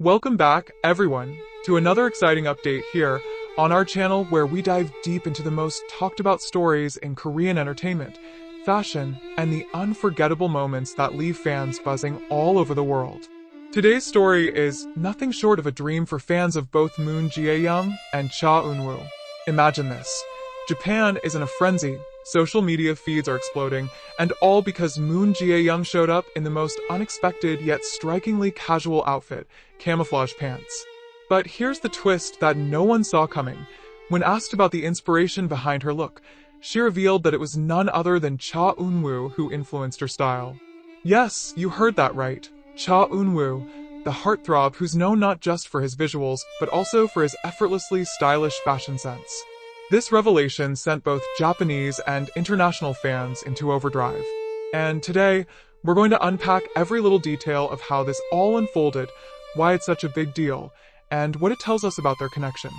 Welcome back, everyone, to another exciting update here on our channel where we dive deep into the most talked about stories in Korean entertainment, fashion, and the unforgettable moments that leave fans buzzing all over the world. Today's story is nothing short of a dream for fans of both Moon Jae-young and Cha Eun-woo. Imagine this. Japan is in a frenzy, social media feeds are exploding, and all because Moon Jae-young showed up in the most unexpected yet strikingly casual outfit, camouflage pants. But here's the twist that no one saw coming. When asked about the inspiration behind her look, she revealed that it was none other than Cha Eun-woo who influenced her style. Yes, you heard that right. Cha Eun-woo, the heartthrob who's known not just for his visuals, but also for his effortlessly stylish fashion sense. This revelation sent both Japanese and international fans into overdrive. And today, we're going to unpack every little detail of how this all unfolded, why it's such a big deal, and what it tells us about their connection.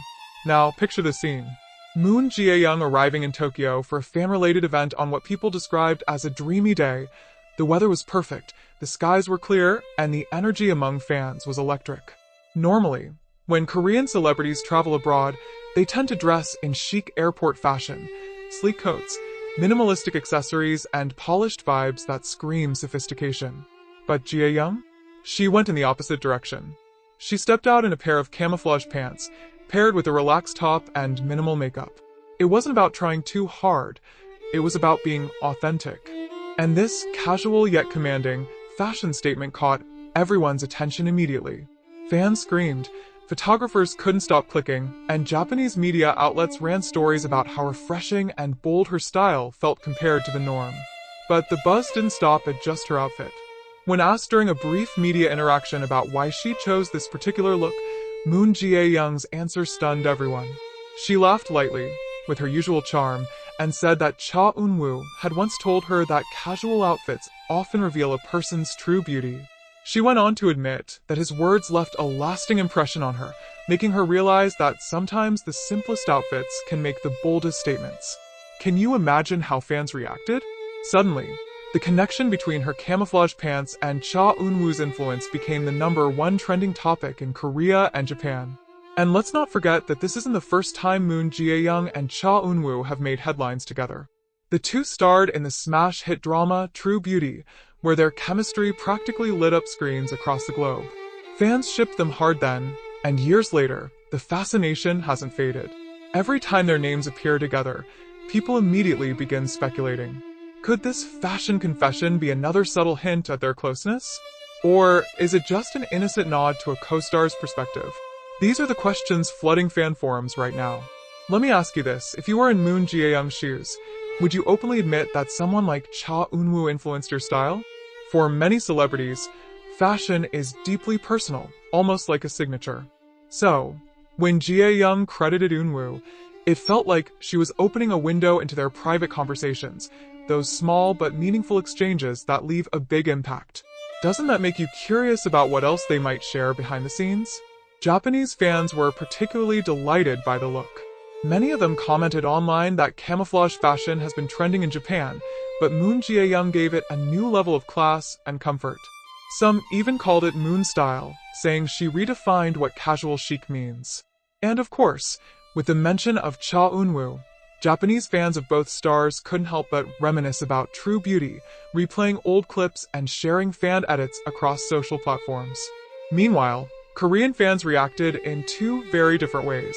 Now, picture the scene. Moon Jae-young arriving in Tokyo for a fan-related event on what people described as a dreamy day. The weather was perfect, the skies were clear, and the energy among fans was electric. Normally, when Korean celebrities travel abroad, they tend to dress in chic airport fashion, sleek coats, minimalistic accessories, and polished vibes that scream sophistication. But Jae-young? She went in the opposite direction. She stepped out in a pair of camouflage pants, paired with a relaxed top and minimal makeup. It wasn't about trying too hard, it was about being authentic. And this casual yet commanding fashion statement caught everyone's attention immediately. Fans screamed, photographers couldn't stop clicking, and Japanese media outlets ran stories about how refreshing and bold her style felt compared to the norm. But the buzz didn't stop at just her outfit. When asked during a brief media interaction about why she chose this particular look, Moon Jae-young's answer stunned everyone. She laughed lightly, with her usual charm, and said that Cha Eun-woo had once told her that casual outfits often reveal a person's true beauty. She went on to admit that his words left a lasting impression on her, making her realize that sometimes the simplest outfits can make the boldest statements. Can you imagine how fans reacted? Suddenly, the connection between her camouflage pants and Cha Eun-woo's influence became the #1 trending topic in Korea and Japan. And let's not forget that this isn't the first time Moon Jae-young and Cha Eun-woo have made headlines together. The two starred in the smash hit drama True Beauty, where their chemistry practically lit up screens across the globe. Fans shipped them hard then, and years later, the fascination hasn't faded. Every time their names appear together, people immediately begin speculating. Could this fashion confession be another subtle hint at their closeness? Or is it just an innocent nod to a co-star's perspective? These are the questions flooding fan forums right now. Let me ask you this, if you were in Moon Jae-young's shoes, would you openly admit that someone like Cha Eun-woo influenced your style? For many celebrities, fashion is deeply personal, almost like a signature. So, when Jae-young credited Eun-woo, it felt like she was opening a window into their private conversations, those small but meaningful exchanges that leave a big impact. Doesn't that make you curious about what else they might share behind the scenes? Japanese fans were particularly delighted by the look. Many of them commented online that camouflage fashion has been trending in Japan, but Moon Jae-young gave it a new level of class and comfort. Some even called it Moon style, saying she redefined what casual chic means. And of course, with the mention of Cha Eun-woo, Japanese fans of both stars couldn't help but reminisce about True Beauty, replaying old clips and sharing fan edits across social platforms. Meanwhile, Korean fans reacted in two very different ways.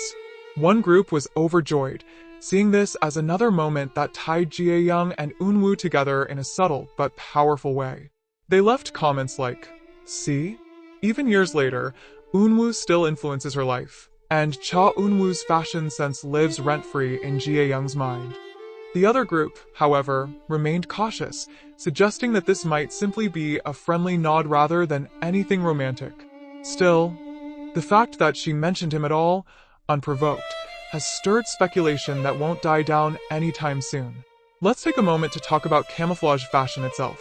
One group was overjoyed, seeing this as another moment that tied Jae-young and Eun-woo together in a subtle but powerful way. They left comments like, "See?" Even years later, Eun-woo still influences her life, and Cha Eun-woo's fashion sense lives rent-free in Jae-young's mind. The other group, however, remained cautious, suggesting that this might simply be a friendly nod rather than anything romantic. Still, the fact that she mentioned him at all, unprovoked, has stirred speculation that won't die down anytime soon. Let's take a moment to talk about camouflage fashion itself.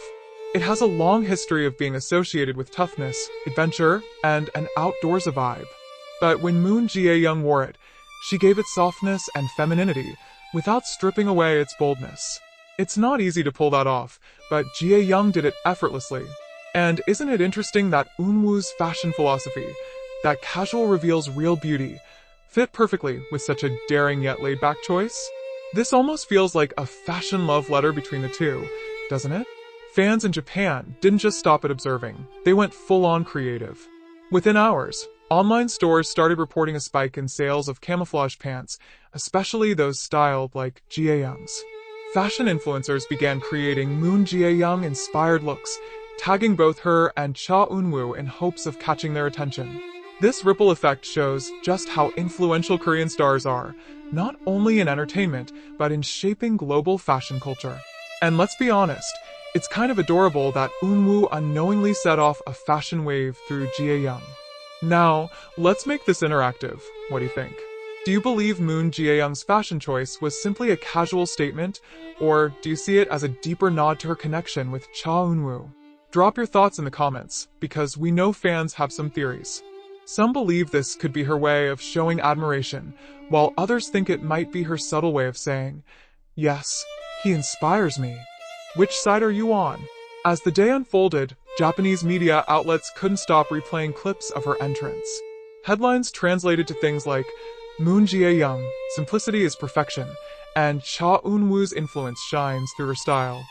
It has a long history of being associated with toughness, adventure, and an outdoorsy vibe. But when Moon Jae-young wore it, she gave it softness and femininity, without stripping away its boldness. It's not easy to pull that off, but Jae-young did it effortlessly. And isn't it interesting that Eun-woo's fashion philosophy, that casual reveals real beauty, fit perfectly with such a daring yet laid-back choice. This almost feels like a fashion love letter between the two, doesn't it? Fans in Japan didn't just stop at observing, they went full-on creative. Within hours, online stores started reporting a spike in sales of camouflage pants, especially those styled like Jaeyoung's. Fashion influencers began creating Moon Jae-young-inspired looks, tagging both her and Cha Eun-woo in hopes of catching their attention. This ripple effect shows just how influential Korean stars are, not only in entertainment, but in shaping global fashion culture. And let's be honest, it's kind of adorable that Eun-Woo unknowingly set off a fashion wave through Jae-young. Now, let's make this interactive. What do you think? Do you believe Moon Jae-young's fashion choice was simply a casual statement, or do you see it as a deeper nod to her connection with Cha Eun-woo? Drop your thoughts in the comments, because we know fans have some theories. Some believe this could be her way of showing admiration, while others think it might be her subtle way of saying, "Yes, he inspires me." Which side are you on? As the day unfolded, Japanese media outlets couldn't stop replaying clips of her entrance. Headlines translated to things like, "Moon Jae-young, simplicity is perfection," and "Cha Eun-woo's influence shines through her style."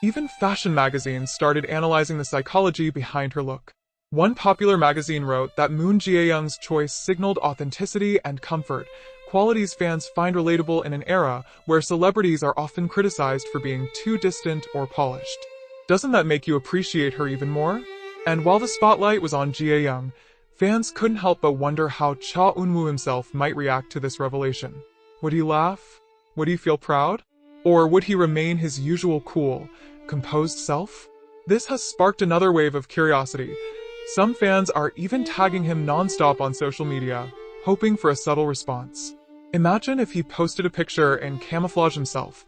Even fashion magazines started analyzing the psychology behind her look. One popular magazine wrote that Moon Jae-young's choice signaled authenticity and comfort, qualities fans find relatable in an era where celebrities are often criticized for being too distant or polished. Doesn't that make you appreciate her even more? And while the spotlight was on Jae-young, fans couldn't help but wonder how Cha Eun-woo himself might react to this revelation. Would he laugh? Would he feel proud? Or would he remain his usual cool, composed self? This has sparked another wave of curiosity. Some fans are even tagging him non-stop on social media, hoping for a subtle response. Imagine if he posted a picture in camouflage himself.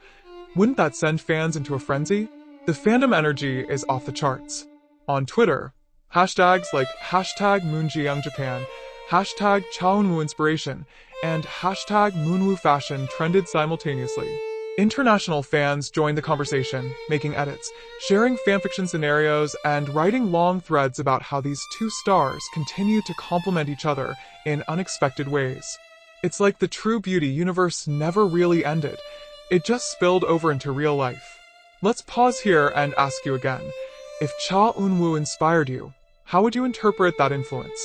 Wouldn't that send fans into a frenzy? The fandom energy is off the charts. On Twitter, hashtags like #MoonJaeyoungJapan, #ChaEunwooInspiration, and #MoonWooFashion trended simultaneously. International fans joined the conversation, making edits, sharing fanfiction scenarios, and writing long threads about how these two stars continue to complement each other in unexpected ways. It's like the true beauty universe never really ended. It just spilled over into real life. Let's pause here and ask you again. If Cha Eun-woo inspired you, how would you interpret that influence?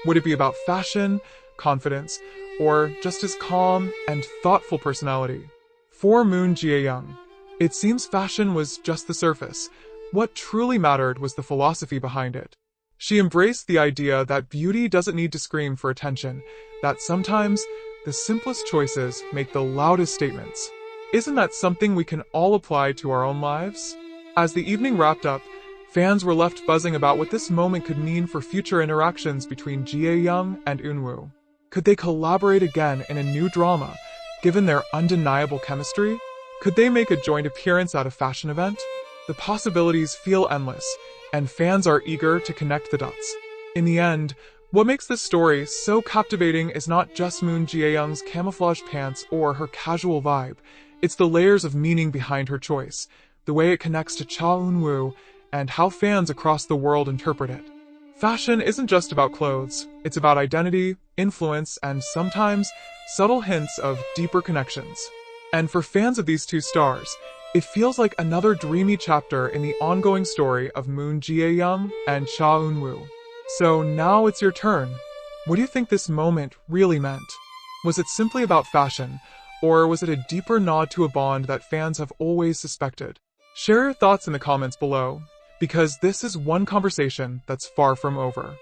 Would it be about fashion, confidence, or just his calm and thoughtful personality? For Moon Jae-young, it seems fashion was just the surface. What truly mattered was the philosophy behind it. She embraced the idea that beauty doesn't need to scream for attention, that sometimes the simplest choices make the loudest statements. Isn't that something we can all apply to our own lives? As the evening wrapped up, fans were left buzzing about what this moment could mean for future interactions between Jae-young and Eun-woo. Could they collaborate again in a new drama? Given their undeniable chemistry, could they make a joint appearance at a fashion event? The possibilities feel endless, and fans are eager to connect the dots. In the end, what makes this story so captivating is not just Moon Jae-young's camouflage pants or her casual vibe. It's the layers of meaning behind her choice, the way it connects to Cha Eun-woo, and how fans across the world interpret it. Fashion isn't just about clothes, it's about identity, influence, and sometimes subtle hints of deeper connections. And for fans of these two stars, it feels like another dreamy chapter in the ongoing story of Moon Jae-young and Cha Eun-woo. So now it's your turn. What do you think this moment really meant? Was it simply about fashion, or was it a deeper nod to a bond that fans have always suspected? Share your thoughts in the comments below, because this is one conversation that's far from over.